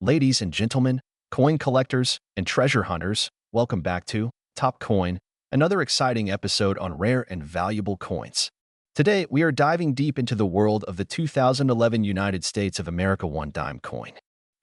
Ladies and gentlemen, coin collectors and treasure hunters, welcome back to Top Coin, another exciting episode on rare and valuable coins. Today, we are diving deep into the world of the 2011 United States of America 1 dime coin.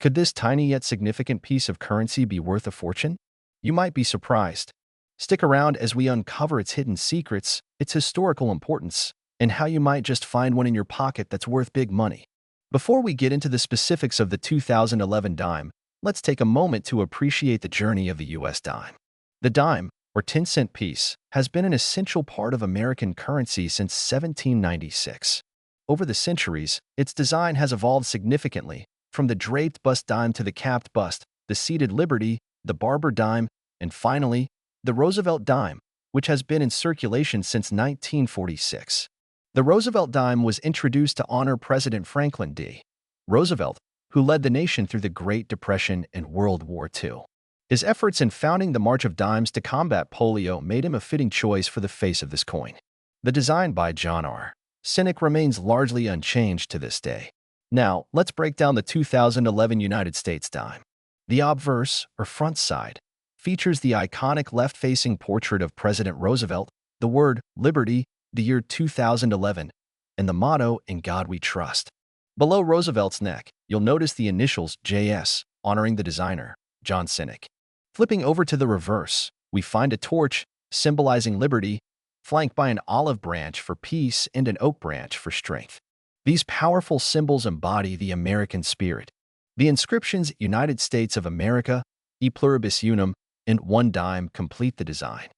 Could this tiny yet significant piece of currency be worth a fortune? You might be surprised. Stick around as we uncover its hidden secrets, its historical importance, and how you might just find one in your pocket that's worth big money. Before we get into the specifics of the 2011 dime, let's take a moment to appreciate the journey of the U.S. dime. The dime, or 10-cent piece, has been an essential part of American currency since 1796. Over the centuries, its design has evolved significantly, from the draped bust dime to the capped bust, the seated Liberty, the barber dime, and finally, the Roosevelt dime, which has been in circulation since 1946. The Roosevelt dime was introduced to honor President Franklin D. Roosevelt, who led the nation through the Great Depression and World War II. His efforts in founding the March of Dimes to combat polio made him a fitting choice for the face of this coin. The design by John R. Cynic remains largely unchanged to this day. Now, let's break down the 2011 United States dime. The obverse, or front side, features the iconic left-facing portrait of President Roosevelt, the word Liberty, the year 2011, and the motto, "In God We Trust." Below Roosevelt's neck, you'll notice the initials JS, honoring the designer, John Cynic. Flipping over to the reverse, we find a torch, symbolizing liberty, flanked by an olive branch for peace and an oak branch for strength. These powerful symbols embody the American spirit. The inscriptions United States of America, E Pluribus Unum, and 1 dime complete the design.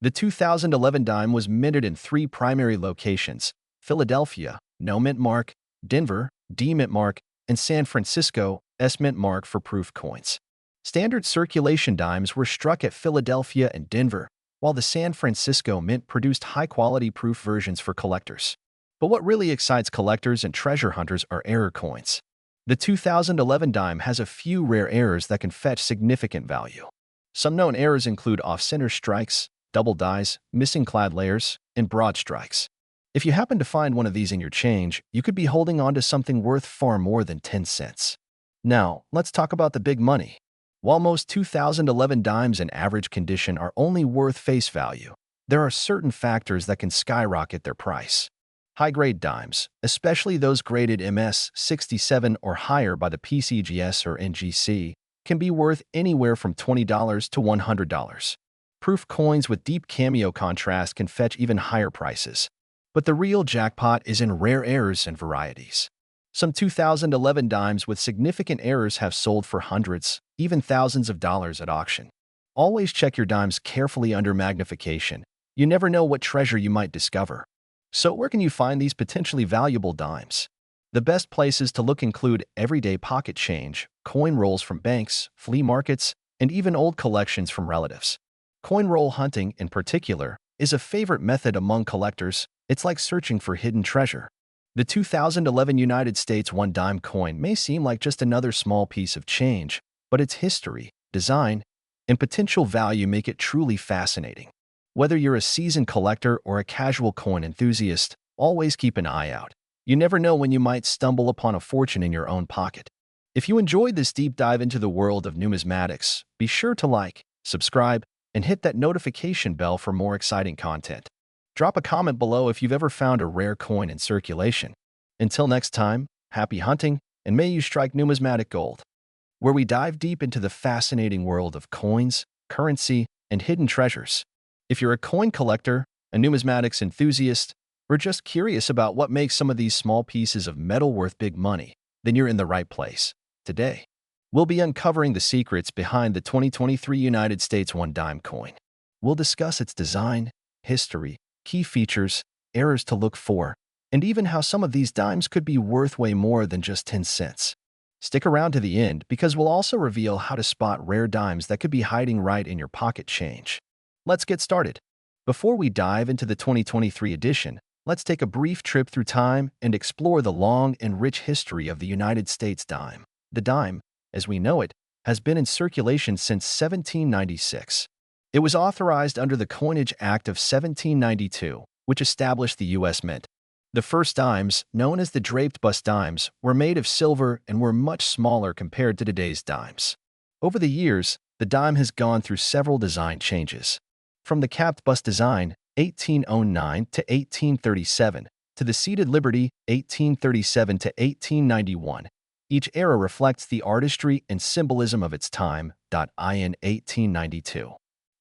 The 2011 dime was minted in 3 primary locations: Philadelphia, no mint mark; Denver, D mint mark; and San Francisco, S mint mark for proof coins. Standard circulation dimes were struck at Philadelphia and Denver, while the San Francisco Mint produced high-quality proof versions for collectors. But what really excites collectors and treasure hunters are error coins. The 2011 dime has a few rare errors that can fetch significant value. Some known errors include off-center strikes, double dies, missing clad layers, and broad strikes. If you happen to find one of these in your change, you could be holding on to something worth far more than 10 cents. Now, let's talk about the big money. While most 2011 dimes in average condition are only worth face value, there are certain factors that can skyrocket their price. High-grade dimes, especially those graded MS 67 or higher by the PCGS or NGC, can be worth anywhere from $20 to $100. Proof coins with deep cameo contrast can fetch even higher prices. But the real jackpot is in rare errors and varieties. Some 2011 dimes with significant errors have sold for hundreds, even thousands of dollars at auction. Always check your dimes carefully under magnification. You never know what treasure you might discover. So where can you find these potentially valuable dimes? The best places to look include everyday pocket change, coin rolls from banks, flea markets, and even old collections from relatives. Coin roll hunting, in particular, is a favorite method among collectors. It's like searching for hidden treasure. The 2011 United States 1 dime coin may seem like just another small piece of change, but its history, design, and potential value make it truly fascinating. Whether you're a seasoned collector or a casual coin enthusiast, always keep an eye out. You never know when you might stumble upon a fortune in your own pocket. If you enjoyed this deep dive into the world of numismatics, be sure to like, subscribe, and hit that notification bell for more exciting content. Drop a comment below if you've ever found a rare coin in circulation. Until next time, happy hunting, and may you strike numismatic gold, where we dive deep into the fascinating world of coins, currency, and hidden treasures. If you're a coin collector, a numismatics enthusiast, or just curious about what makes some of these small pieces of metal worth big money, then you're in the right place. Today, we'll be uncovering the secrets behind the 2023 United States 1 dime coin. We'll discuss its design, history, key features, errors to look for, and even how some of these dimes could be worth way more than just 10 cents. Stick around to the end because we'll also reveal how to spot rare dimes that could be hiding right in your pocket change. Let's get started. Before we dive into the 2023 edition, let's take a brief trip through time and explore the long and rich history of the United States dime. The dime, as we know it, has been in circulation since 1796. It was authorized under the Coinage Act of 1792, which established the U.S. Mint. The first dimes, known as the draped bust dimes, were made of silver and were much smaller compared to today's dimes. Over the years, the dime has gone through several design changes. From the capped bust design, 1809 to 1837, to the seated Liberty, 1837 to 1891, each era reflects the artistry and symbolism of its time. In 1892,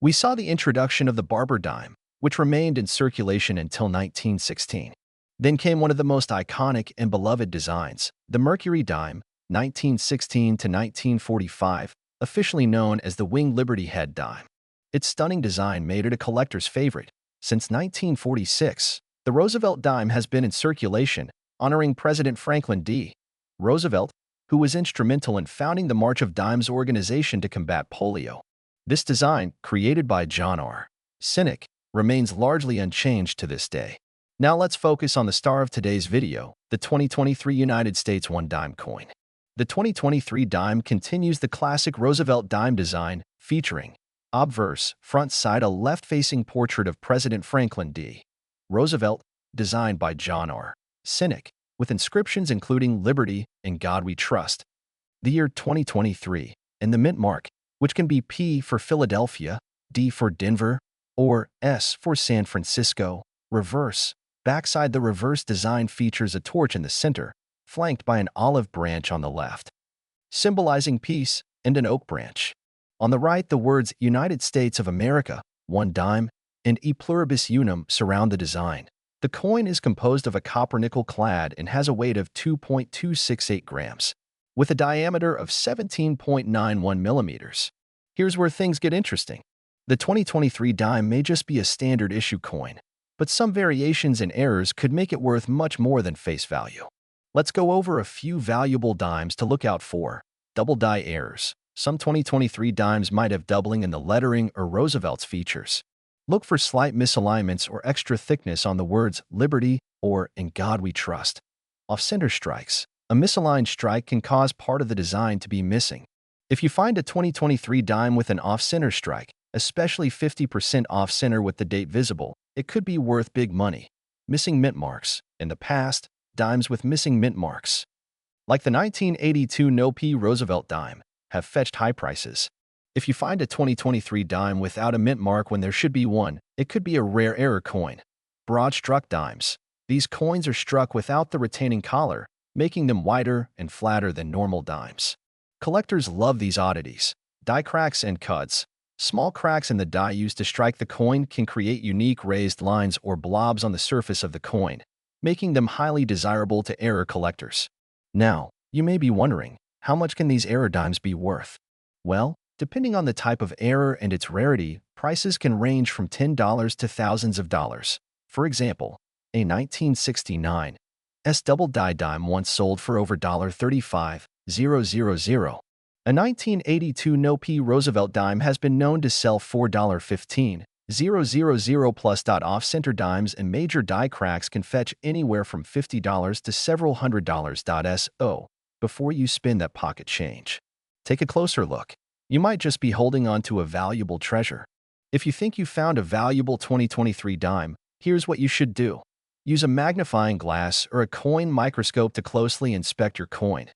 we saw the introduction of the barber dime, which remained in circulation until 1916. Then came one of the most iconic and beloved designs, the Mercury dime, 1916 to 1945, officially known as the Winged Liberty Head dime. Its stunning design made it a collector's favorite. Since 1946, the Roosevelt dime has been in circulation, honoring President Franklin D. Roosevelt, who was instrumental in founding the March of Dimes organization to combat polio. This design, created by John R. Cynic, remains largely unchanged to this day. Now let's focus on the star of today's video, the 2023 United States 1 dime coin. The 2023 dime continues the classic Roosevelt dime design, featuring obverse, front side a left-facing portrait of President Franklin D. Roosevelt, designed by John R. Cynic, with inscriptions including Liberty and God We Trust. The year 2023, and the mint mark, which can be P for Philadelphia, D for Denver, or S for San Francisco, reverse. Backside the reverse design features a torch in the center, flanked by an olive branch on the left, symbolizing peace, and an oak branch. On the right, the words United States of America, 1 dime, and E pluribus unum surround the design. The coin is composed of a copper nickel clad and has a weight of 2.268 grams, with a diameter of 17.91 millimeters. Here's where things get interesting. The 2023 dime may just be a standard issue coin, but some variations and errors could make it worth much more than face value. Let's go over a few valuable dimes to look out for. Double die errors. Some 2023 dimes might have doubling in the lettering or Roosevelt's features. Look for slight misalignments or extra thickness on the words Liberty or In God We Trust. Off-center strikes. A misaligned strike can cause part of the design to be missing. If you find a 2023 dime with an off-center strike, especially 50% off-center with the date visible, it could be worth big money. Missing mint marks. In the past, dimes with missing mint marks, like the 1982 No P Roosevelt dime, have fetched high prices. If you find a 2023 dime without a mint mark when there should be one, it could be a rare error coin. Broad-struck dimes. These coins are struck without the retaining collar, making them wider and flatter than normal dimes. Collectors love these oddities. Die cracks and cuts. Small cracks in the die used to strike the coin can create unique raised lines or blobs on the surface of the coin, making them highly desirable to error collectors. Now, you may be wondering, how much can these error dimes be worth? Well, depending on the type of error and its rarity, prices can range from $10 to thousands of dollars. For example, a 1969 S double die dime once sold for over $35,000. A 1982 No P Roosevelt dime has been known to sell $4.15,000 plus. Off-center dimes and major die cracks can fetch anywhere from $50 to several $100s. So, before you spend that pocket change, take a closer look. You might just be holding on to a valuable treasure. If you think you found a valuable 2023 dime, here's what you should do. Use a magnifying glass or a coin microscope to closely inspect your coin.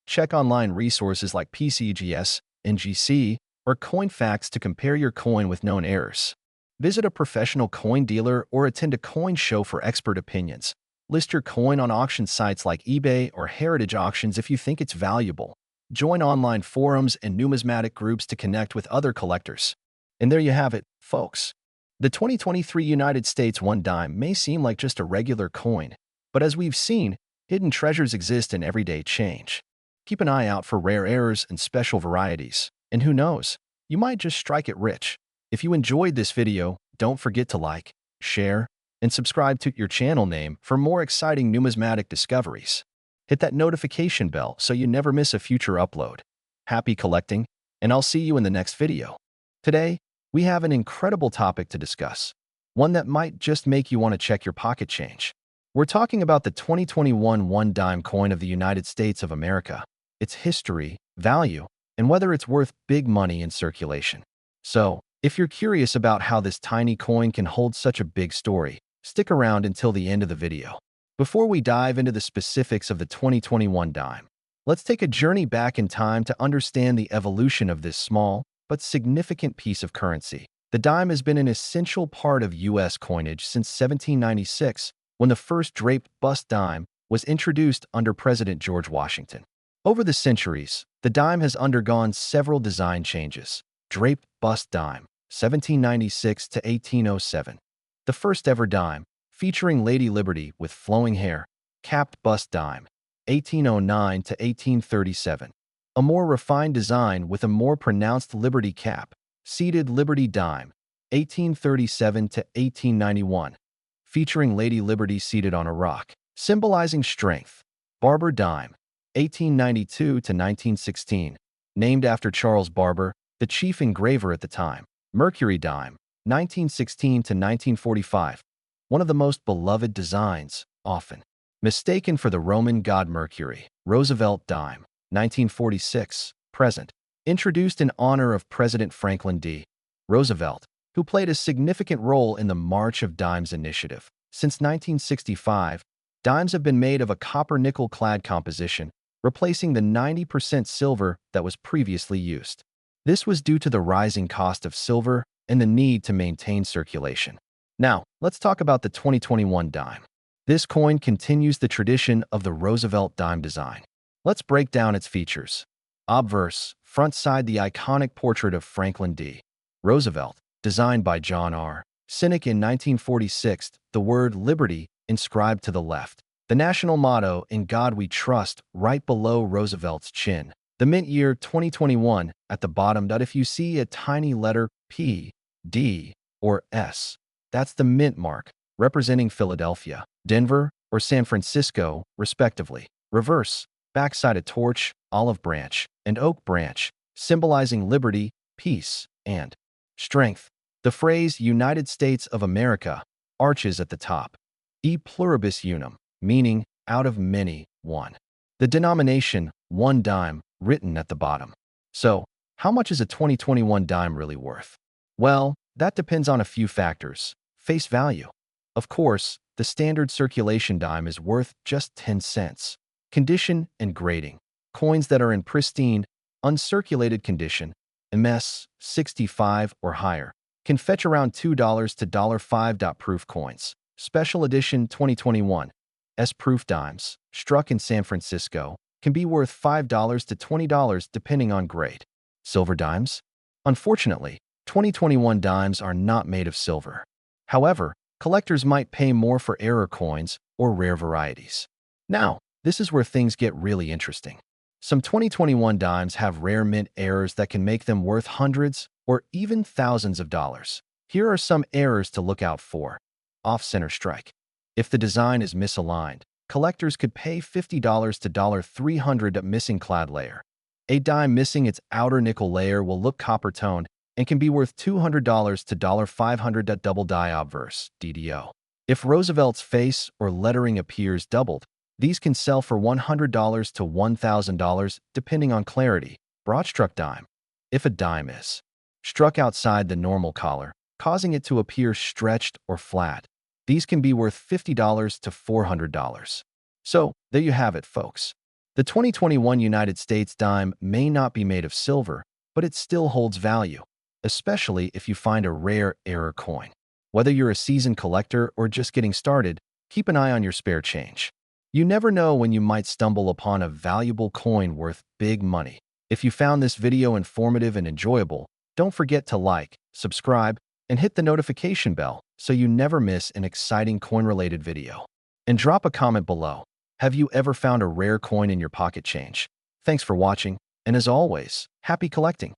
Check online resources like PCGS, NGC, or CoinFacts to compare your coin with known errors. Visit a professional coin dealer or attend a coin show for expert opinions. List your coin on auction sites like eBay or Heritage Auctions if you think it's valuable. Join online forums and numismatic groups to connect with other collectors. And there you have it, folks. The 2023 United States 1 dime may seem like just a regular coin, but as we've seen, hidden treasures exist in everyday change. Keep an eye out for rare errors and special varieties, and who knows, you might just strike it rich. If you enjoyed this video, don't forget to like, share, and subscribe to your channel name for more exciting numismatic discoveries. Hit that notification bell so you never miss a future upload. Happy collecting, and I'll see you in the next video. Today, we have an incredible topic to discuss, one that might just make you want to check your pocket change. We're talking about the 2021 1 dime coin of the United States of America, its history, value, and whether it's worth big money in circulation. So, if you're curious about how this tiny coin can hold such a big story, stick around until the end of the video. Before we dive into the specifics of the 2021 dime, let's take a journey back in time to understand the evolution of this small but significant piece of currency. The dime has been an essential part of U.S. coinage since 1796, when the first draped bust dime was introduced under President George Washington. Over the centuries, the dime has undergone several design changes. Draped bust dime, 1796 to 1807. The first ever dime, featuring Lady Liberty with flowing hair. Capped bust dime, 1809 to 1837. A more refined design with a more pronounced Liberty cap. Seated Liberty dime, 1837 to 1891. Featuring Lady Liberty seated on a rock, symbolizing strength. Barber dime, 1892 to 1916. Named after Charles Barber, the chief engraver at the time. Mercury dime, 1916 to 1945. One of the most beloved designs, often mistaken for the Roman god Mercury. Roosevelt dime, 1946, present. Introduced in honor of President Franklin D. Roosevelt, who played a significant role in the March of Dimes initiative. Since 1965, dimes have been made of a copper-nickel-clad composition, replacing the 90% silver that was previously used. This was due to the rising cost of silver and the need to maintain circulation. Now, let's talk about the 2021 dime. This coin continues the tradition of the Roosevelt dime design. Let's break down its features. Obverse, front side the iconic portrait of Franklin D. Roosevelt, designed by John R. Cynic in 1946, the word Liberty inscribed to the left. The national motto, In God We Trust, right below Roosevelt's chin. The mint year 2021 at the bottom. If you see a tiny letter P, D, or S, that's the mint mark, representing Philadelphia, Denver, or San Francisco, respectively. Reverse, backside a torch, olive branch, and oak branch, symbolizing liberty, peace, and strength. The phrase United States of America arches at the top. E pluribus unum, meaning out of many, one. The denomination, 1 dime, written at the bottom. So, how much is a 2021 dime really worth? Well, that depends on a few factors. Face value. Of course, the standard circulation dime is worth just 10 cents. Condition and grading. Coins that are in pristine, uncirculated condition, MS 65 or higher, can fetch around $2 to $5. Proof coins. Special edition 2021 S-proof dimes, struck in San Francisco, can be worth $5 to $20 depending on grade. Silver dimes? Unfortunately, 2021 dimes are not made of silver. However, collectors might pay more for error coins or rare varieties. Now, this is where things get really interesting. Some 2021 dimes have rare mint errors that can make them worth hundreds or even thousands of dollars. Here are some errors to look out for. Off-center strike. If the design is misaligned, collectors could pay $50 to $300. Missing clad layer. A dime missing its outer nickel layer will look copper-toned and can be worth $200 to $500. Double die obverse, DDO. If Roosevelt's face or lettering appears doubled, these can sell for $100 to $1,000 depending on clarity. Broad-struck dime. If a dime is struck outside the normal collar, causing it to appear stretched or flat, these can be worth $50 to $400. So, there you have it, folks. The 2021 United States dime may not be made of silver, but it still holds value, especially if you find a rare error coin. Whether you're a seasoned collector or just getting started, keep an eye on your spare change. You never know when you might stumble upon a valuable coin worth big money. If you found this video informative and enjoyable, don't forget to like, subscribe, and hit the notification bell so you never miss an exciting coin-related video. And drop a comment below. Have you ever found a rare coin in your pocket change? Thanks for watching, and as always, happy collecting.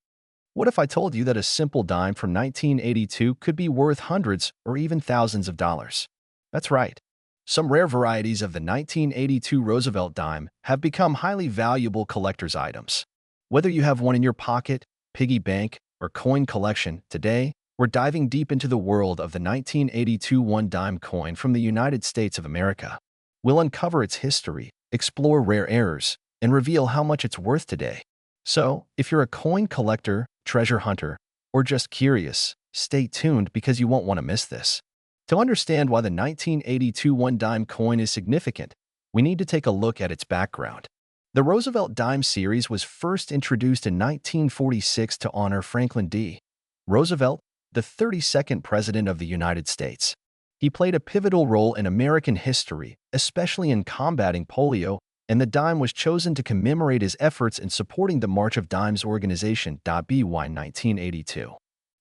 What if I told you that a simple dime from 1982 could be worth hundreds or even thousands of dollars? That's right. Some rare varieties of the 1982 Roosevelt dime have become highly valuable collector's items. Whether you have one in your pocket, piggy bank, or coin collection, today, we're diving deep into the world of the 1982 1 dime coin from the United States of America. We'll uncover its history, explore rare errors, and reveal how much it's worth today. So, if you're a coin collector, treasure hunter, or just curious, stay tuned because you won't want to miss this. To understand why the 1982 one-dime coin is significant, we need to take a look at its background. The Roosevelt dime series was first introduced in 1946 to honor Franklin D. Roosevelt, the 32nd President of the United States. He played a pivotal role in American history, especially in combating polio, and the dime was chosen to commemorate his efforts in supporting the March of Dimes organization. By 1982.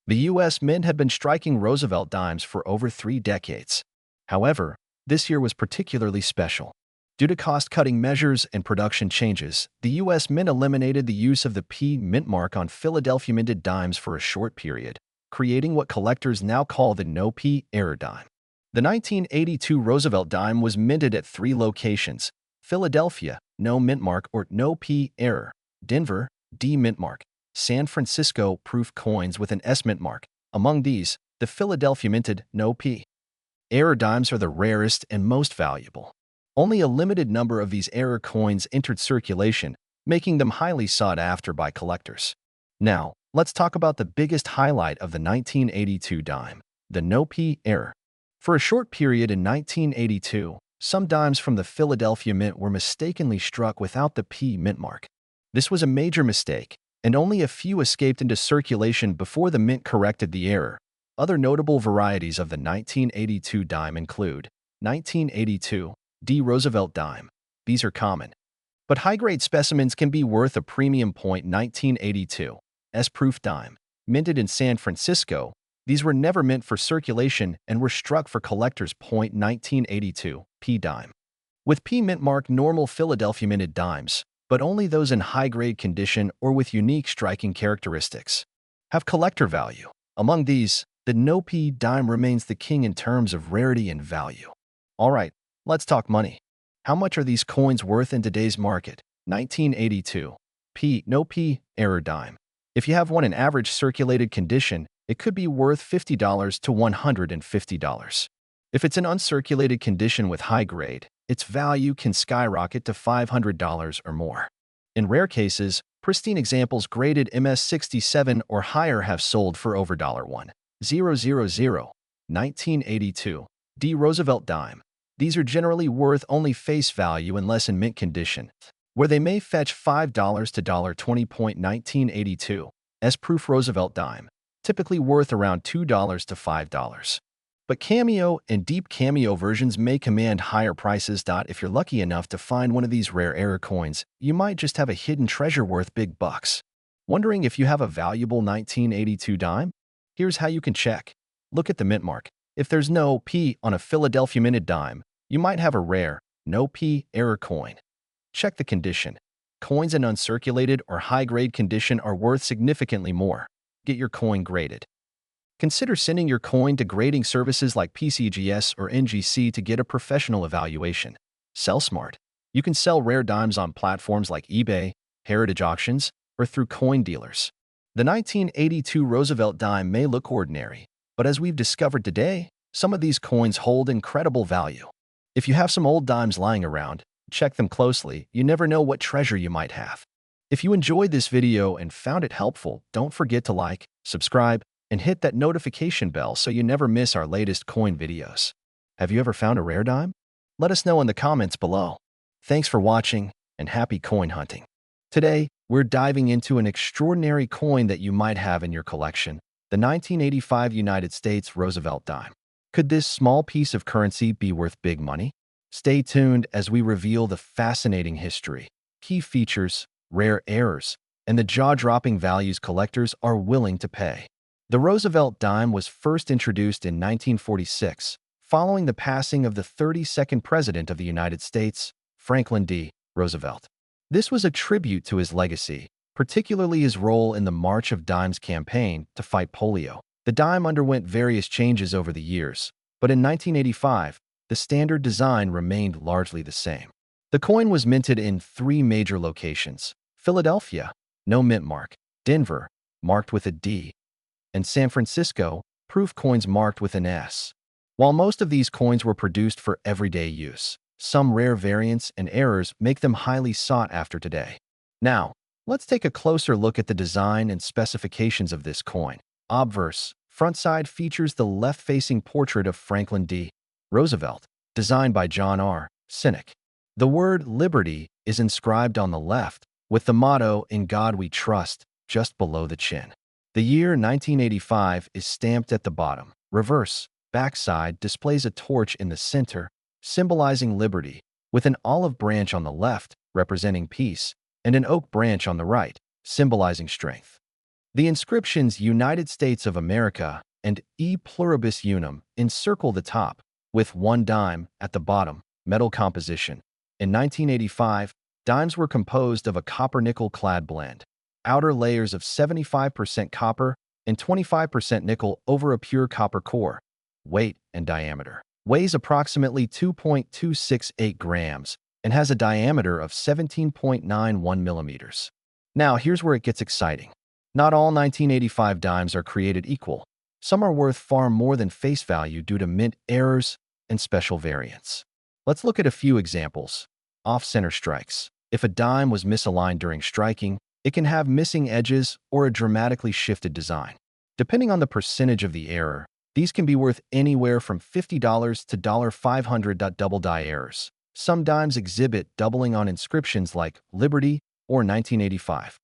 The U.S. Mint had been striking Roosevelt dimes for over 3 decades. However, this year was particularly special. Due to cost-cutting measures and production changes, the U.S. Mint eliminated the use of the P mint mark on Philadelphia minted dimes for a short period, creating what collectors now call the no P error dime. The 1982 Roosevelt dime was minted at 3 locations: Philadelphia, no mint mark or no P error; Denver, D mint mark; San Francisco, proof coins with an S mint mark. Among these, the Philadelphia minted no P error dimes are the rarest and most valuable. Only a limited number of these error coins entered circulation, making them highly sought after by collectors. Now, let's talk about the biggest highlight of the 1982 dime, the no P error. For a short period in 1982, some dimes from the Philadelphia Mint were mistakenly struck without the P mint mark. This was a major mistake, and only a few escaped into circulation before the Mint corrected the error. Other notable varieties of the 1982 dime include 1982 D Roosevelt dime. These are common, but high-grade specimens can be worth a premium. 1982 S proof dime, minted in San Francisco. These were never meant for circulation and were struck for collectors. 1982 P dime. With P mint mark, normal Philadelphia minted dimes, but only those in high-grade condition or with unique striking characteristics, have collector value. Among these, the no P dime remains the king in terms of rarity and value. All right, let's talk money. How much are these coins worth in today's market? 1982 P no P error dime. If you have one in average circulated condition, it could be worth $50 to $150. If it's in uncirculated condition with high grade, its value can skyrocket to $500 or more. In rare cases, pristine examples graded MS67 or higher have sold for over $1,000. 1982 D Roosevelt dime. These are generally worth only face value unless in mint condition, where they may fetch $5 to $20. 1982 S proof Roosevelt dime, typically worth around $2 to $5. But cameo and deep cameo versions may command higher prices. If you're lucky enough to find one of these rare error coins, you might just have a hidden treasure worth big bucks. Wondering if you have a valuable 1982 dime? Here's how you can check. Look at the mint mark. If there's no P on a Philadelphia minted dime, you might have a rare, no P error coin. Check the condition. Coins in uncirculated or high-grade condition are worth significantly more. Get your coin graded. Consider sending your coin to grading services like PCGS or NGC to get a professional evaluation. Sell smart. You can sell rare dimes on platforms like eBay, Heritage Auctions, or through coin dealers. The 1982 Roosevelt dime may look ordinary, but as we've discovered today, some of these coins hold incredible value. If you have some old dimes lying around, check them closely. You never know what treasure you might have. If you enjoyed this video and found it helpful, don't forget to like, subscribe, and hit that notification bell so you never miss our latest coin videos. Have you ever found a rare dime? Let us know in the comments below. Thanks for watching, and happy coin hunting. Today, we're diving into an extraordinary coin that you might have in your collection, the 1985 United States Roosevelt dime. Could this small piece of currency be worth big money? Stay tuned as we reveal the fascinating history, key features, rare errors, and the jaw-dropping values collectors are willing to pay. The Roosevelt dime was first introduced in 1946, following the passing of the 32nd President of the United States, Franklin D. Roosevelt. This was a tribute to his legacy, particularly his role in the March of Dimes campaign to fight polio. The dime underwent various changes over the years, but in 1985, the standard design remained largely the same. The coin was minted in 3 major locations: Philadelphia, no mint mark; Denver, marked with a D; and San Francisco, proof coins marked with an S. While most of these coins were produced for everyday use, some rare variants and errors make them highly sought after today. Now, let's take a closer look at the design and specifications of this coin. Obverse, Front side features the left-facing portrait of Franklin D. Roosevelt, designed by John R. Cynic. The word liberty is inscribed on the left, with the motto "In God We Trust" just below the chin. The year 1985 is stamped at the bottom. Reverse, backside displays a torch in the center, symbolizing liberty, with an olive branch on the left, representing peace, and an oak branch on the right, symbolizing strength. The inscriptions "United States of America" and "E Pluribus Unum" encircle the top, with 1 dime at the bottom. Metal composition. In 1985, dimes were composed of a copper-nickel clad blend. Outer layers of 75% copper and 25% nickel over a pure copper core. Weight and diameter. Weighs approximately 2.268 grams and has a diameter of 17.91 millimeters. Now, here's where it gets exciting. Not all 1985 dimes are created equal. Some are worth far more than face value due to mint errors and special variants. Let's look at a few examples. Off-center strikes. If a dime was misaligned during striking, it can have missing edges or a dramatically shifted design. Depending on the percentage of the error, these can be worth anywhere from $50 to $500. Double die errors. Some dimes exhibit doubling on inscriptions like Liberty or 1985.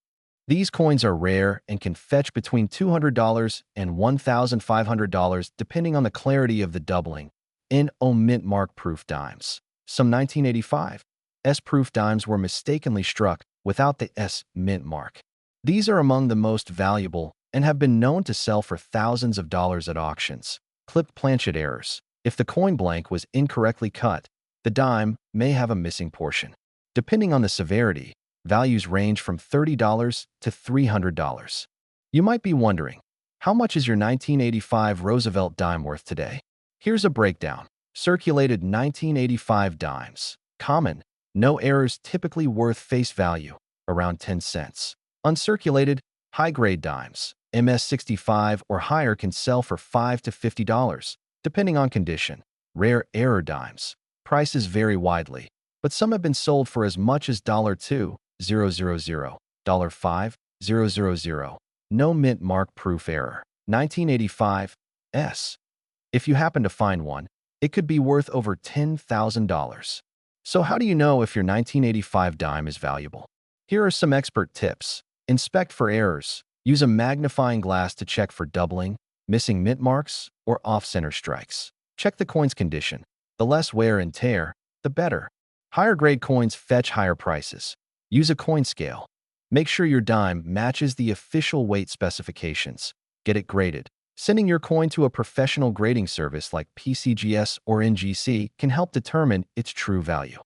These coins are rare and can fetch between $200 and $1,500 depending on the clarity of the doubling. NO mint mark proof dimes. Some 1985 S-proof dimes were mistakenly struck without the S mint mark. These are among the most valuable and have been known to sell for thousands of dollars at auctions. Clipped planchet errors. If the coin blank was incorrectly cut, the dime may have a missing portion. Depending on the severity, values range from $30 to $300. You might be wondering, how much is your 1985 Roosevelt dime worth today? Here's a breakdown. Circulated 1985 dimes. Common, no errors, typically worth face value, around 10 cents. Uncirculated, high-grade dimes. MS65 or higher can sell for $5 to $50, depending on condition. Rare error dimes. Prices vary widely, but some have been sold for as much as $2,000, $5,000. No mint mark proof error. 1985 S. If you happen to find one, it could be worth over $10,000. So how do you know if your 1985 dime is valuable? Here are some expert tips. Inspect for errors. Use a magnifying glass to check for doubling, missing mint marks, or off-center strikes. Check the coin's condition. The less wear and tear, the better. Higher-grade coins fetch higher prices. Use a coin scale. Make sure your dime matches the official weight specifications. Get it graded. Sending your coin to a professional grading service like PCGS or NGC can help determine its true value.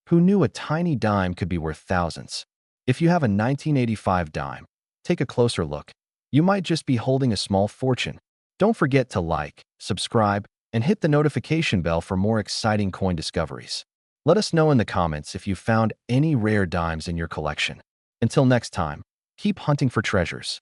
Who knew a tiny dime could be worth thousands? If you have a 1985 dime, take a closer look. You might just be holding a small fortune. Don't forget to like, subscribe, and hit the notification bell for more exciting coin discoveries. Let us know in the comments if you found any rare dimes in your collection. Until next time, keep hunting for treasures.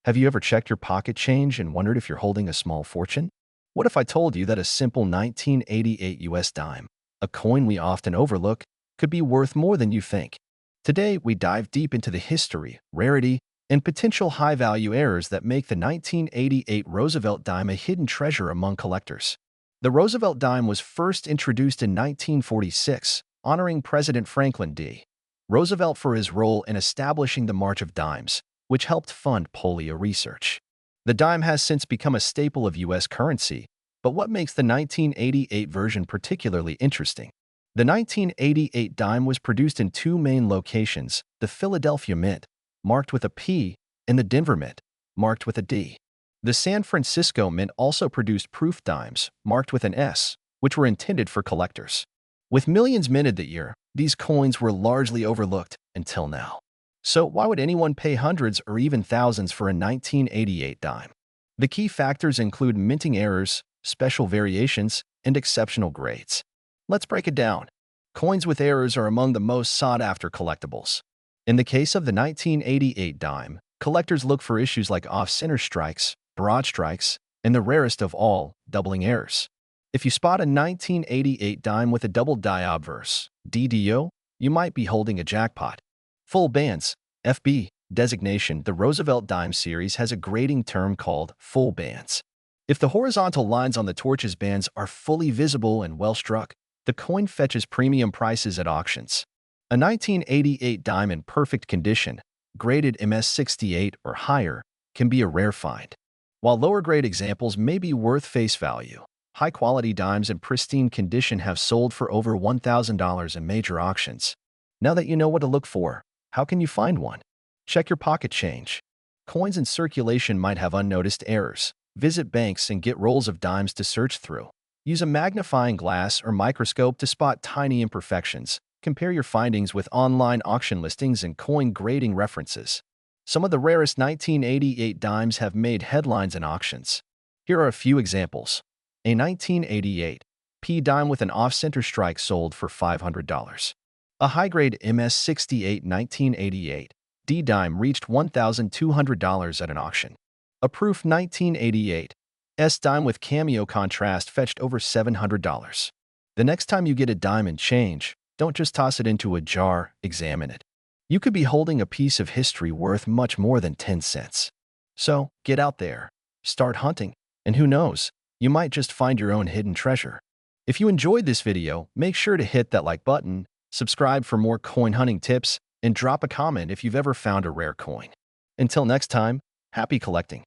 Have you ever checked your pocket change and wondered if you're holding a small fortune? What if I told you that a simple 1988 US dime, a coin we often overlook, could be worth more than you think? Today, we dive deep into the history, rarity, and potential high-value errors that make the 1988 Roosevelt dime a hidden treasure among collectors. The Roosevelt dime was first introduced in 1946, honoring President Franklin D. Roosevelt for his role in establishing the March of Dimes, which helped fund polio research. The dime has since become a staple of U.S. currency, but what makes the 1988 version particularly interesting? The 1988 dime was produced in two main locations, the Philadelphia Mint, marked with a P, and the Denver Mint, marked with a D. The San Francisco Mint also produced proof dimes, marked with an S, which were intended for collectors. With millions minted that year, these coins were largely overlooked until now. So why would anyone pay hundreds or even thousands for a 1988 dime? The key factors include minting errors, special variations, and exceptional grades. Let's break it down. Coins with errors are among the most sought-after collectibles. In the case of the 1988 dime, collectors look for issues like off-center strikes, broad strikes, and the rarest of all, doubling errors. If you spot a 1988 dime with a double die obverse, DDO, you might be holding a jackpot. Full bands, FB, designation. The Roosevelt dime series has a grading term called full bands. If the horizontal lines on the torch's bands are fully visible and well struck, the coin fetches premium prices at auctions. A 1988 dime in perfect condition, graded MS68 or higher, can be a rare find. While lower-grade examples may be worth face value, high-quality dimes in pristine condition have sold for over $1,000 in major auctions. Now that you know what to look for, how can you find one? Check your pocket change. Coins in circulation might have unnoticed errors. Visit banks and get rolls of dimes to search through. Use a magnifying glass or microscope to spot tiny imperfections. Compare your findings with online auction listings and coin grading references. Some of the rarest 1988 dimes have made headlines in auctions. Here are a few examples. A 1988 P dime with an off-center strike sold for $500. A high-grade MS68 1988 D dime reached $1,200 at an auction. A proof 1988 S dime with cameo contrast fetched over $700. The next time you get a dime and change, don't just toss it into a jar, examine it. You could be holding a piece of history worth much more than 10 cents. So, get out there, start hunting, and who knows, you might just find your own hidden treasure. If you enjoyed this video, make sure to hit that like button, subscribe for more coin hunting tips, and drop a comment if you've ever found a rare coin. Until next time, happy collecting.